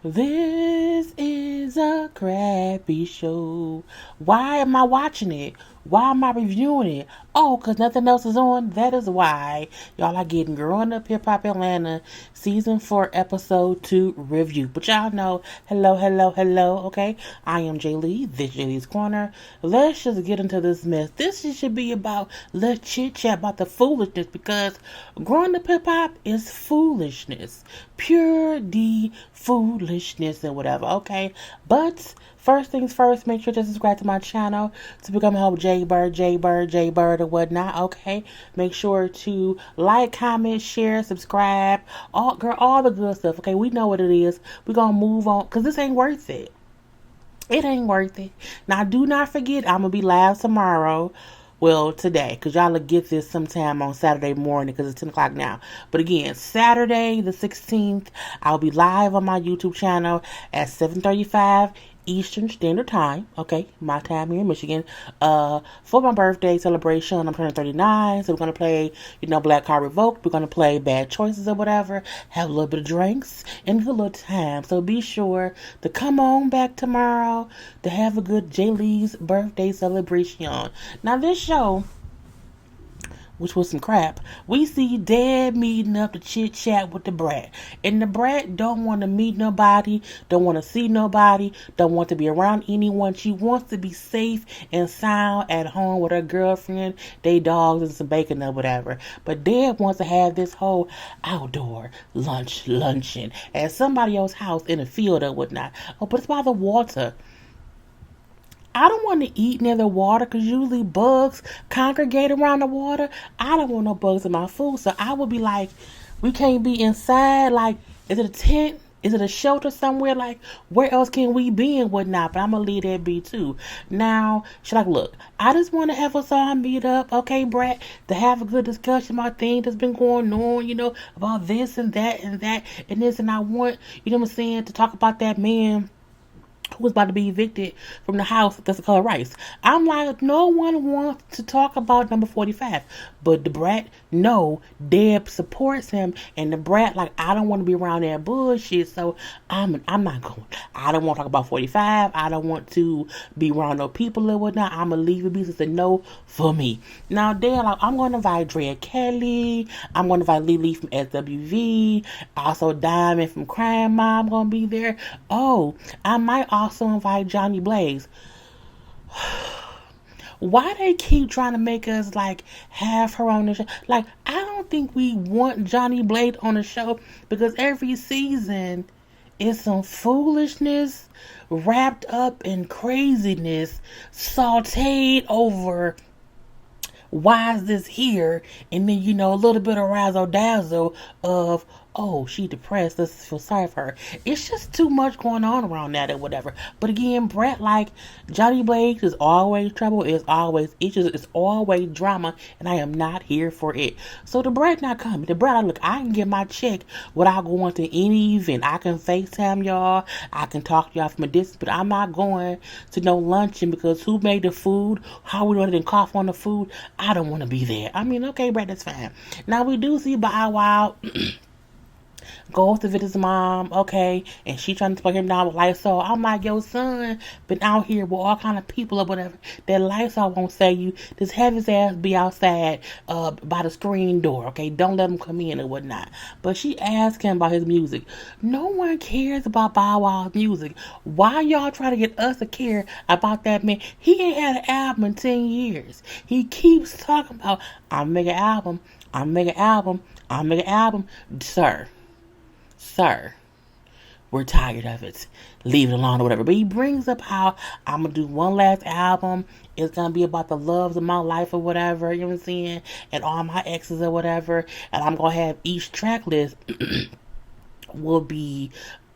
This is a crappy show. Why am I watching it? Why am I reviewing it? Oh, because nothing else is on? That is why. Y'all are getting Growing Up Hip Hop Atlanta Season 4 Episode 2 review. But y'all know, hello, okay? I am JayLee, this JLeesCorner. Let's just get into this mess. This should be about, let's chit-chat about the foolishness because growing up hip hop is foolishness. Pure D foolishness and whatever, okay? But first things first, make sure to subscribe to my channel to become a help JayBird, and whatnot, okay? Make sure to like, comment, share, subscribe, all the good stuff, okay? We know what it is. We're gonna move on, because this ain't worth it. It ain't worth it. Now, do not forget, I'm going to be live tomorrow. Well, today, because y'all will get this sometime on Saturday morning because it's 10 o'clock now. But again, Saturday the 16th, I'll be live on my YouTube channel at 7:35 Eastern Standard Time, okay, my time here in Michigan, for my birthday celebration. I'm turning 39, so we're going to play, Black Card Revoked. We're going to play Bad Choices or whatever, have a little bit of drinks, and a good little time. So be sure to come on back tomorrow to have a good JayLee's birthday celebration. Now, this show, which was some crap, we see Dad meeting up to chit chat with the brat. And the brat don't want to meet nobody, don't want to see nobody, don't want to be around anyone. She wants to be safe and sound at home with her girlfriend, they dogs, and some bacon or whatever. But Dad wants to have this whole outdoor luncheon at somebody else's house in a field or whatnot. Oh, but it's by the water. I don't want to eat near the water because usually bugs congregate around the water. I don't want no bugs in my food. So I would be like, we can't be inside. Like, is it a tent? Is it a shelter somewhere? Like, where else can we be and whatnot? But I'm going to leave that be too. Now, she's like, look, I just want to have us all meet up, okay, Brett, to have a good discussion about things that's been going on, about this and that and that and this. And I want, what I'm saying, to talk about that man who was about to be evicted from the house that's the color rice. I'm like, no one wants to talk about number 45. But the brat, no, Deb supports him. And the brat, like, I don't want to be around that bullshit. So I'm not going. I don't want to talk about 45. I don't want to be around no people or whatnot. I'm going to leave it be. It's a no for me. Now, they're like, I'm going to invite Drea Kelly. I'm going to invite Lily from SWV. Also, Diamond from Crime Mob going to be there. Oh, I might also invite Johnny Blaze. Why they keep trying to make us like have her on the show? Like, I don't think we want Johnny Blaze on the show because every season is some foolishness wrapped up in craziness, sauteed over why is this here? And then, a little bit of razzle dazzle of, oh, she depressed, let's feel sorry for her. It's just too much going on around that or whatever. But again, Brett, like, Johnny Blaze is always trouble, it's always issues, it's always drama, and I am not here for it. So the Brett not coming. The Brett, look, I can get my check without going to any event. I can FaceTime y'all, I can talk to y'all from a distance, but I'm not going to no luncheon because who made the food, how we running and cough on the food, I don't want to be there. I mean, okay, Brett, that's fine. Now, we do see Bow Wow goes to visit his mom, okay, and she trying to put him down with Lysol. I'm like, your son been out here with all kind of people or whatever. That Lysol won't save you. Just have his ass be outside by the screen door, okay? Don't let him come in or whatnot. But she asked him about his music. No one cares about Bow Wow's music. Why y'all trying to get us to care about that man? He ain't had an album in 10 years. He keeps talking about, I'm making an album, I'm making an album, I'm making an album. Sir, we're tired of it. Leave it alone or whatever. But he brings up how I'm going to do one last album. It's going to be about the loves of my life or whatever. You know what I'm saying? And all my exes or whatever. And I'm going to have each track list will be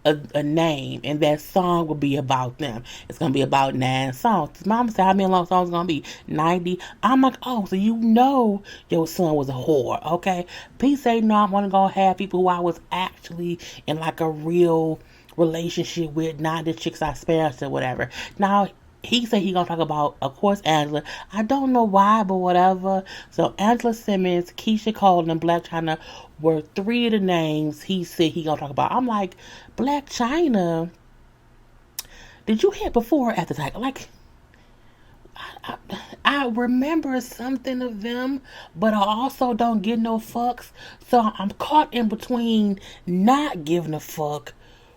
a name, and that song will be about them. It's gonna be about 9 songs. His mama said, how many long songs gonna be? 90. I'm like, oh, so your son was a whore, okay? Please say no. I'm gonna have people who I was actually in like a real relationship with, not the chicks I spared or whatever. Now, he said he gonna talk about, of course, Angela. I don't know why, but whatever. So Angela Simmons, Keisha Cole, and Black China were three of the names he said he gonna talk about. I'm like, Black China, did you hit before or after that? Like, I, I remember something of them, but I also don't give no fucks. So I'm caught in between not giving a fuck,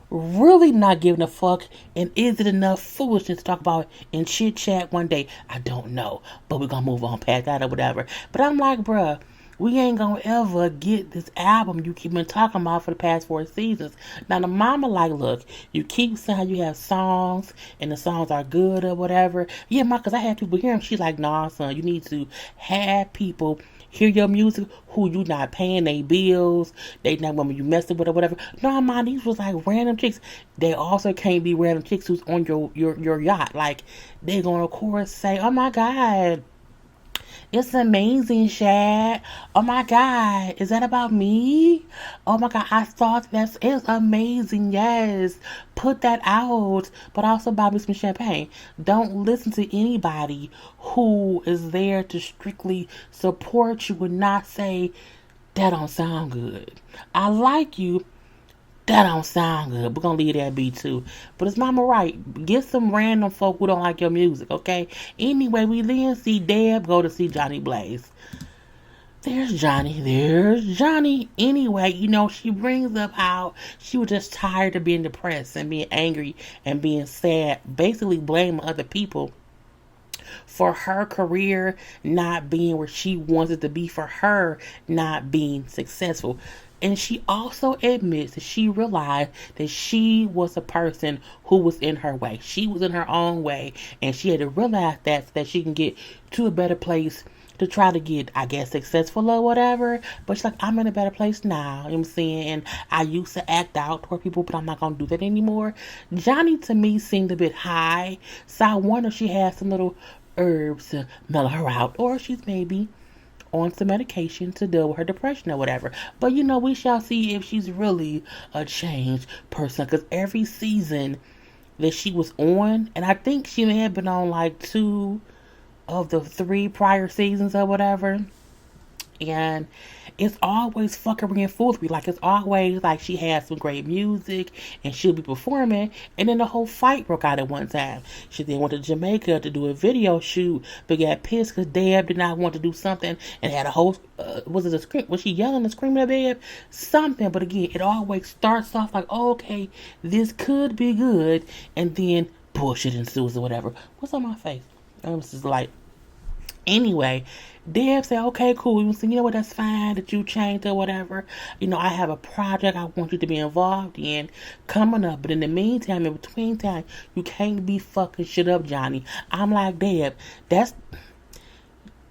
really not giving a fuck, and is it enough foolishness to talk about in chit chat one day? I don't know, but we're gonna move on past that or whatever. But I'm like, bruh, we ain't gonna ever get this album you keep been talking about for the past 4 seasons. Now the mama like, look, you keep saying how you have songs and the songs are good or whatever. Yeah, ma, cause I had people hear them. She's like, nah, son, you need to have people hear your music who you not paying their bills, they not women you messing with or whatever. No, man, these was like random chicks. They also can't be random chicks who's on your yacht. Like, they gonna of course say, oh my god, it's amazing, Shad. Oh my God, is that about me? Oh my God, I thought it's amazing. Yes, put that out. But also buy me some champagne. Don't listen to anybody who is there to strictly support you and not say that don't sound good. I like you. That don't sound good. We're gonna leave that be too. But it's mama right. Get some random folk who don't like your music, okay? Anyway, we then see Deb go to see Johnny Blaze. There's Johnny. There's Johnny. Anyway, she brings up how she was just tired of being depressed and being angry and being sad, basically blaming other people for her career not being where she wants it to be, for her not being successful. And she also admits that she realized that she was a person who was in her way. She was in her own way. And she had to realize that so that she can get to a better place to try to get, I guess, successful or whatever. But she's like, I'm in a better place now. You know what I'm saying? And I used to act out toward people, but I'm not going to do that anymore. Johnny, to me, seemed a bit high. So I wonder if she has some little herbs to mellow her out. Or she's maybe on some medication to deal with her depression or whatever. But we shall see if she's really a changed person. Because every season that she was on, and I think she may have been on like 2 of the 3 prior seasons or whatever, and it's always fuckery and foolery. Like, it's always like she has some great music and she'll be performing, and then the whole fight broke out at one time. She then went to Jamaica to do a video shoot, but got pissed because Deb did not want to do something and had a whole was it a scream? Was she yelling and screaming at Deb? Something. But again, it always starts off like, oh, okay, this could be good, and then bullshit ensues or whatever. What's on my face? This is like, anyway, Deb said, okay, cool. You know what, that's fine that you changed or whatever. I have a project I want you to be involved in coming up. But in the meantime, in between time, you can't be fucking shit up, Johnny. I'm like, Deb, that's...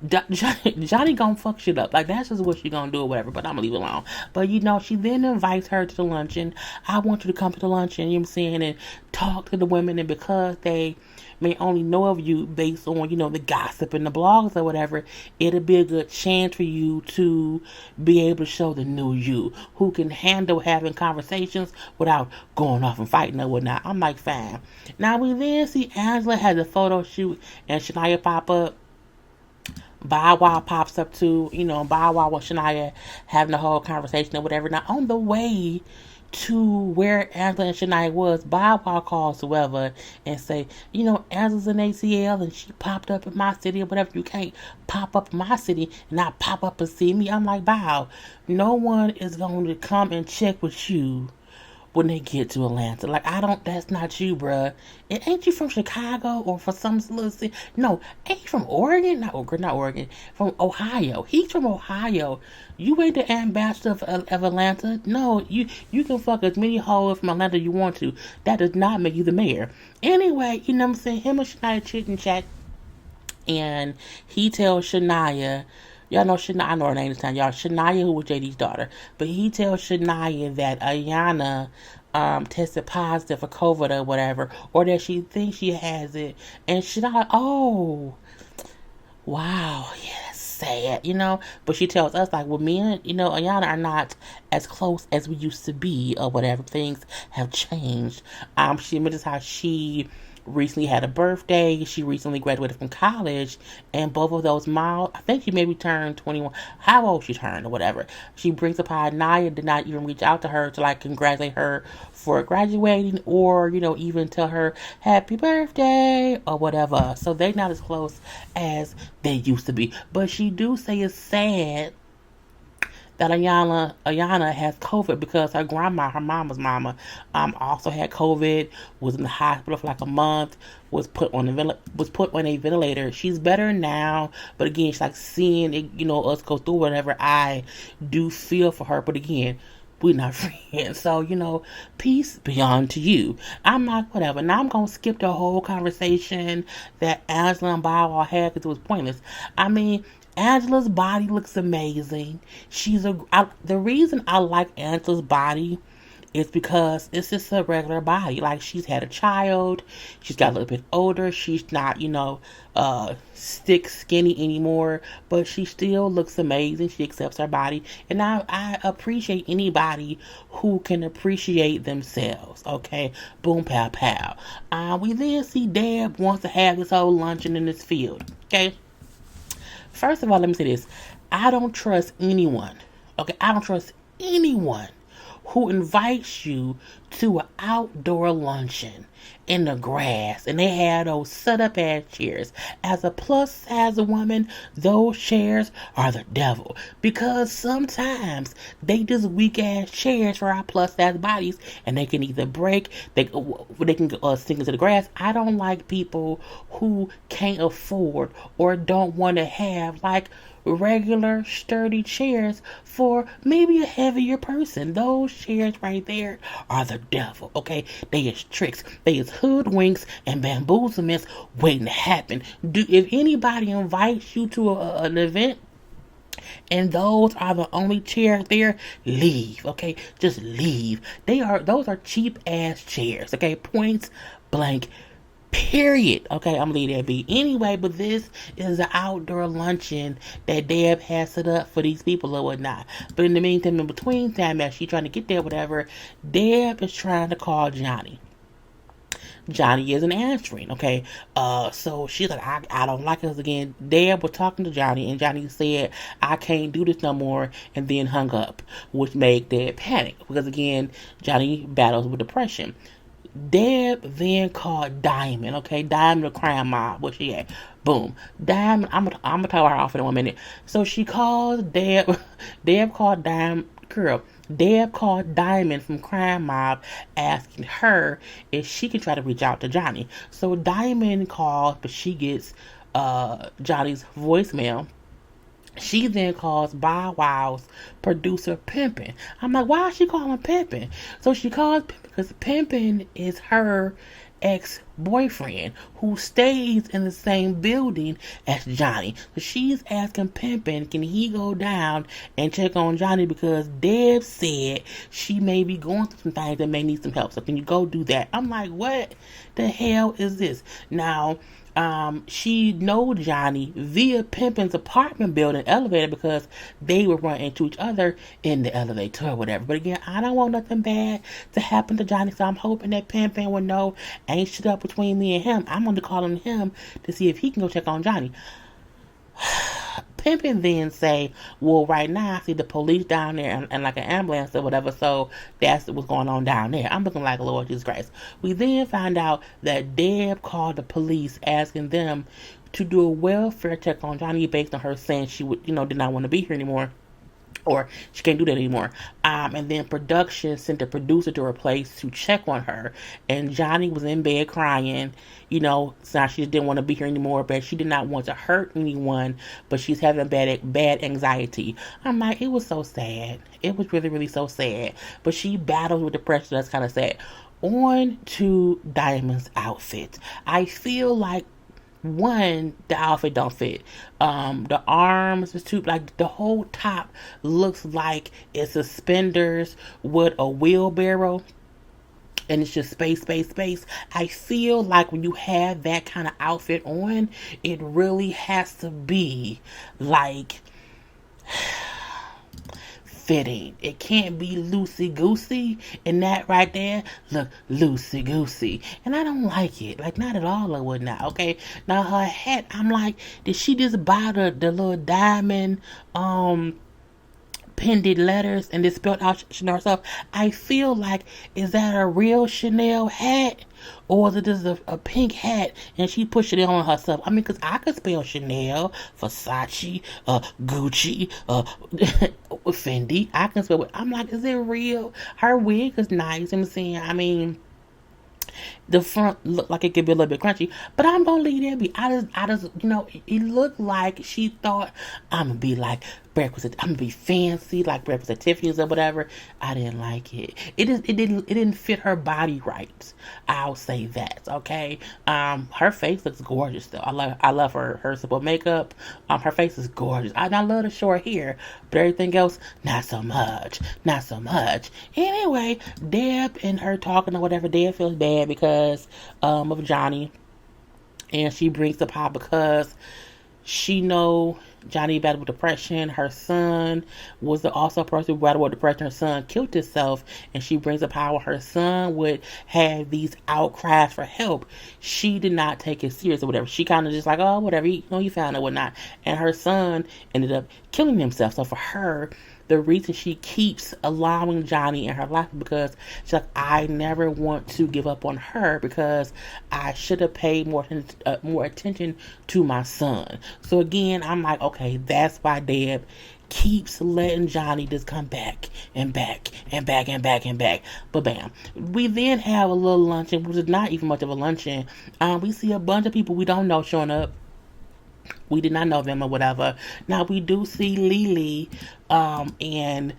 Johnny gonna fuck shit up. Like, that's just what she gonna do or whatever. But I'm gonna leave it alone. But she then invites her to the luncheon. I want you to come to the luncheon, you know what I'm saying, and talk to the women. And because they may only know of you based on, the gossip and the blogs or whatever, it'll be a good chance for you to be able to show the new you who can handle having conversations without going off and fighting or whatnot. I'm like, fine. Now we then see Angela has a photo shoot and Shania pop up. Bow Wow pops up too, Bow Wow with Shania having the whole conversation or whatever. Now on the way to where Angela and Shania was, Bow Wow calls whoever and say, Angela's in ACL and she popped up in my city or whatever. You can't pop up in my city and not pop up and see me. I'm like, Bow, no one is going to come and check with you when they get to Atlanta. Like, that's not you, bruh. And ain't you from Chicago or from some little city? No, ain't you from Oregon? Not Oregon. From Ohio. He's from Ohio. You ain't the ambassador of Atlanta. No, you can fuck as many hoes from Atlanta you want to. That does not make you the mayor. Anyway, you know what I'm saying? Him and Shania chit and chat. And he tells Shania, y'all know Shania, I know her name this time, y'all. Shania, who was JD's daughter. But he tells Shania that Ayana tested positive for COVID or whatever, or that she thinks she has it. And Shania, oh, wow, yeah, that's sad, But she tells us, like, well, me and, Ayana are not as close as we used to be or whatever. Things have changed. She mentions how she recently had a birthday. She recently graduated from college, and both of those miles, I think she maybe turned 21. How old she turned or whatever. She brings up how Naya did not even reach out to her to like congratulate her for graduating, or even tell her happy birthday or whatever. So they're not as close as they used to be. But she do say it's sad that Ayana has COVID because her grandma, her mama's mama, also had COVID. Was in the hospital for like a month. Was put on a ventilator. She's better now, but again, she's like seeing it, us go through whatever. I do feel for her, but again, we're not friends. So, peace be unto you. I'm not, whatever. Now I'm going to skip the whole conversation that Angela and Bow had because it was pointless. I mean, Angela's body looks amazing. The reason I like Angela's body is because it's just a regular body. Like, she's had a child. She's got a little bit older. She's not, stick skinny anymore. But she still looks amazing. She accepts her body. And I appreciate anybody who can appreciate themselves. Okay? Boom, pow, pow. We then see Deb wants to have this whole luncheon in this field. Okay? First of all, let me say this. I don't trust anyone. Okay? I don't trust anyone who invites you to an outdoor luncheon in the grass, and they have those set up ass chairs. As a plus size woman, those chairs are the devil, because sometimes they just weak ass chairs for our plus size bodies, and they can either break, they can sink into the grass. I don't like people who can't afford or don't want to have like regular sturdy chairs for maybe a heavier person. Those chairs right there are the devil. Okay, they is tricks, they is hoodwinks and bamboozlements waiting to happen. If anybody invites you to an event and those are the only chairs there, leave. Okay, just leave. Those are cheap ass chairs. Okay, points blank. Period. Okay, I'm gonna leave that be. Anyway, but this is an outdoor luncheon that Deb has set up for these people or whatnot. But in the meantime, in between time, as she's trying to get there, whatever, Deb is trying to call Johnny. Johnny isn't answering, okay? So she's like, I don't like us again. Deb was talking to Johnny, and Johnny said, I can't do this no more, and then hung up, which made Deb panic, because again, Johnny battles with depression. Deb then called Diamond, okay? Diamond, the crime mob, where she at? Boom. Diamond, I'm gonna tell her off in 1 minute. So she calls Deb, Deb called Diamond, girl. Deb called Diamond from Crime Mob asking her if she can try to reach out to Johnny. So Diamond calls, but she gets Johnny's voicemail. She then calls Bow Wow's producer Pimpin. I'm like, why is she calling Pimpin? So she calls Pimpin because Pimpin is her ex-boyfriend who stays in the same building as Johnny. So she's asking Pimpin, can he go down and check on Johnny, because Deb said she may be going through some things that may need some help. So can you go do that? I'm like, what the hell is this? Now, she know Johnny via Pimpin's apartment building elevator, because they were running into each other in the elevator or whatever. But again, I don't want nothing bad to happen to Johnny, so I'm hoping that Pimpin will know ain't shit up between me and him. I'm going to call him to see if he can go check on Johnny. Pimpin then say, well, right now I see the police down there and like an ambulance or whatever, so that's what's going on down there. I'm looking like, Lord Jesus Christ. We then find out that Deb called the police asking them to do a welfare check on Johnny, based on her saying she would, did not want to be here anymore, or she can't do that anymore. And then production sent a producer to her place to check on her, and Johnny was in bed crying. So she just didn't want to be here anymore, but she did not want to hurt anyone, but she's having bad anxiety. I'm like, it was so sad. It was really, really so sad. But she battles with depression. That's kind of sad. On to Diamond's outfit. I feel like, one, the outfit don't fit. The arms is too, like, the whole top looks like it's suspenders with a wheelbarrow, and it's just space. I feel like when you have that kind of outfit on, it really has to be like fitting. It can't be loosey-goosey. And that right there, look, loosey-goosey. And I don't like it. Like, not at all, I would not, okay? Now, her hat, I'm like, did she just buy the little diamond, pendant letters and just spelled out Chanel herself? I feel like, is that a real Chanel hat? Or is it just a pink hat and she pushed it on herself? I mean, because I could spell Chanel, Versace, Gucci, Fendi. I can spell it. I'm like, is it real? Her wig is nice. I'm saying, I mean, the front looked like it could be a little bit crunchy, but I'm gonna leave that be. I just, it looked like she thought I'm gonna be like breakfast. I'm gonna be fancy like breakfast at Tiffany's or whatever. I didn't like it. It didn't fit her body right. I'll say that. Okay. Her face looks gorgeous though. I love her simple makeup. Her face is gorgeous. I love the short hair, but everything else, not so much. Not so much. Anyway, Deb and her talking or whatever. Deb feels bad because of Johnny, and she brings the pot because she know Johnny battled with depression. Her son was also a person who battled with depression. Her son killed himself, and she brings up how her son would have these outcries for help. She did not take it serious or whatever. She kind of just like, oh, whatever, you found it, whatnot. And her son ended up killing himself. So for her, the reason she keeps allowing Johnny in her life because she's like, I never want to give up on her because I should have paid more attention to my son. So again, I'm like, okay, that's why Deb keeps letting Johnny just come back and back and back and back and back. But bam, we then have a little luncheon, which is not even much of a luncheon. We see a bunch of people we don't know showing up. We did not know them or whatever. Now we do see Lily, and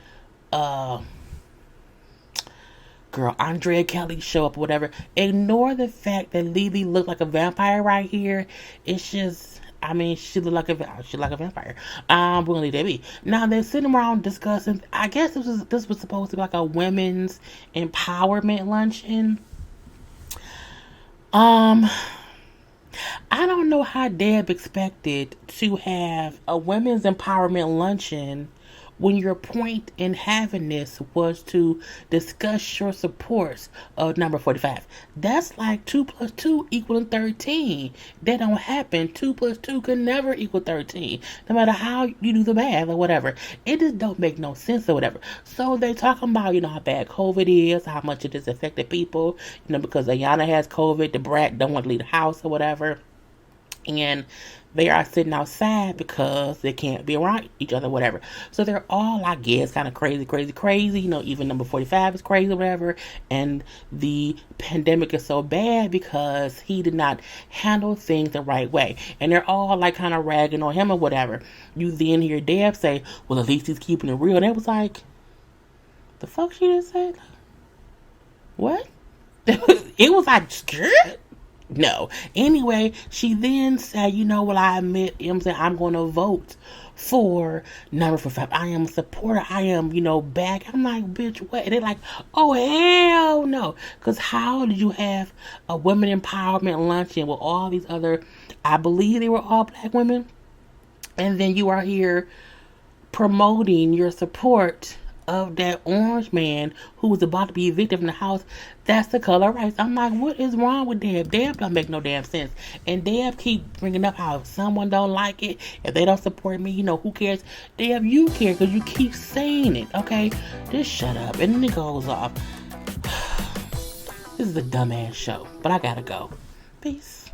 girl Andrea Kelly show up or whatever. Ignore the fact that Lily looked like a vampire right here. It's just, I mean, she looked like a vampire. We're gonna leave that be. Now they're sitting around discussing. I guess this was supposed to be like a women's empowerment luncheon. I don't know how Deb expected to have a women's empowerment luncheon when your point in having this was to discuss your supports of number 45. That's like 2 plus 2 equaling 13. That don't happen. 2 plus 2 can never equal 13. No matter how you do the math or whatever. It just don't make no sense or whatever. So they talking about, how bad COVID is, how much it has affected people, because Ayana has COVID, the brat don't want to leave the house or whatever. And they are sitting outside because they can't be around each other, whatever. So they're all, I guess, kind of crazy. Even number 45 is crazy, whatever. And the pandemic is so bad because he did not handle things the right way. And they're all like kind of ragging on him or whatever. You then hear Deb say, well, at least he's keeping it real. And it was like, the fuck she just said? What? It was like, scared? No. Anyway, she then said, I admit, I'm going to vote for number 45. I am a supporter. I am, back. I'm like, bitch, what? And they're like, oh, hell no. Because how did you have a women empowerment luncheon with all these other, I believe they were all black women, and then you are here promoting your support of that orange man who was about to be evicted from the house that's the color of rice. I'm like, what is wrong with Deb? Deb don't make no damn sense. And Deb keep bringing up how if someone don't like it, if they don't support me, who cares? Deb, you care because you keep saying it, okay? Just shut up. And then it goes off. This is a dumbass show, but I gotta go. Peace.